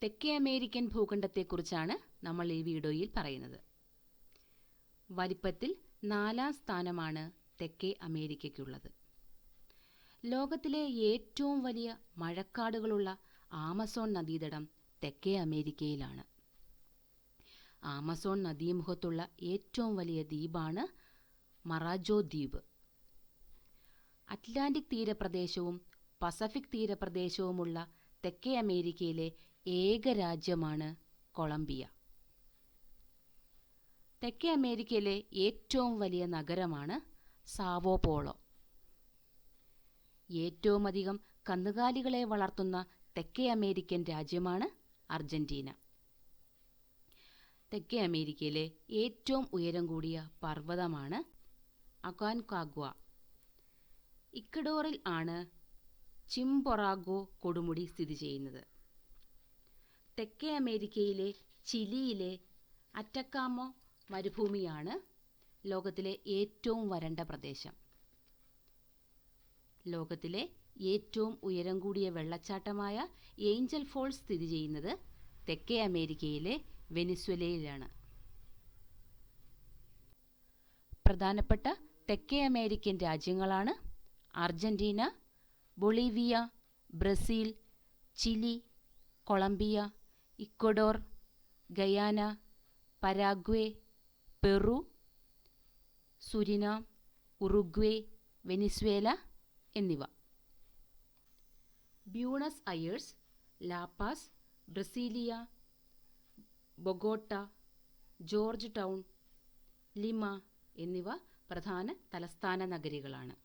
തെക്കേ അമേരിക്കൻ ഭൂഖണ്ഡത്തെക്കുറിച്ചാണ് നമ്മൾ ഈ വീഡിയോയിൽ പറയുന്നത്. വലിപ്പത്തിൽ 4ാം സ്ഥാനമാണ് തെക്കേ അമേരിക്കയ്ക്കുള്ളത്. ലോകത്തിലെ ഏറ്റവും വലിയ മഴക്കാടുകളുള്ള ആമസോൺ നദീതടം തെക്കേ അമേരിക്കയിലാണ്. ആമസോൺ നദീമുഖത്തുള്ള ഏറ്റവും വലിയ ദ്വീപാണ് മറാജോ ദ്വീപ്. അറ്റ്ലാന്റിക് തീരപ്രദേശവും പസഫിക് തീരപ്രദേശവുമുള്ള തെക്കേ അമേരിക്കയിലെ ഏക രാജ്യമാണ് കൊളംബിയ. തെക്കേ അമേരിക്കയിലെ ഏറ്റവും വലിയ നഗരമാണ് സാവോ പോളോ. ഏറ്റവുമധികം കന്നുകാലികളെ വളർത്തുന്ന തെക്കേ അമേരിക്കൻ രാജ്യമാണ് അർജന്റീന. തെക്കേ അമേരിക്കയിലെ ഏറ്റവും ഉയരം കൂടിയ പർവ്വതമാണ് അകോൻകാഗ്വ. ഇക്വഡോറിൽ ആണ് ചിംബൊറാഗോ കൊടുമുടി സ്ഥിതി ചെയ്യുന്നത്. തെക്കേ അമേരിക്കയിലെ ചിലിയിലെ അറ്റക്കാമ മരുഭൂമിയാണ് ലോകത്തിലെ ഏറ്റവും വരണ്ട പ്രദേശം. ലോകത്തിലെ ഏറ്റവും ഉയരം കൂടിയ വെള്ളച്ചാട്ടമായ ഏഞ്ചൽ ഫോൾസ് സ്ഥിതി ചെയ്യുന്നത് തെക്കേ അമേരിക്കയിലെ വെനിസ്വേലയിലാണ്. പ്രധാനപ്പെട്ട തെക്കേ അമേരിക്കൻ രാജ്യങ്ങളാണ് Argentina, Bolivia, Brazil, Chile, Colombia, Ecuador, Guyana, Paraguay, Peru, Suriname, Uruguay, Venezuela എന്നിവ. Buenos Aires, La Paz, Brasilia, Bogota, Georgetown, Lima എന്നിവ പ്രധാന തലസ്ഥാന നഗരികളാണ്.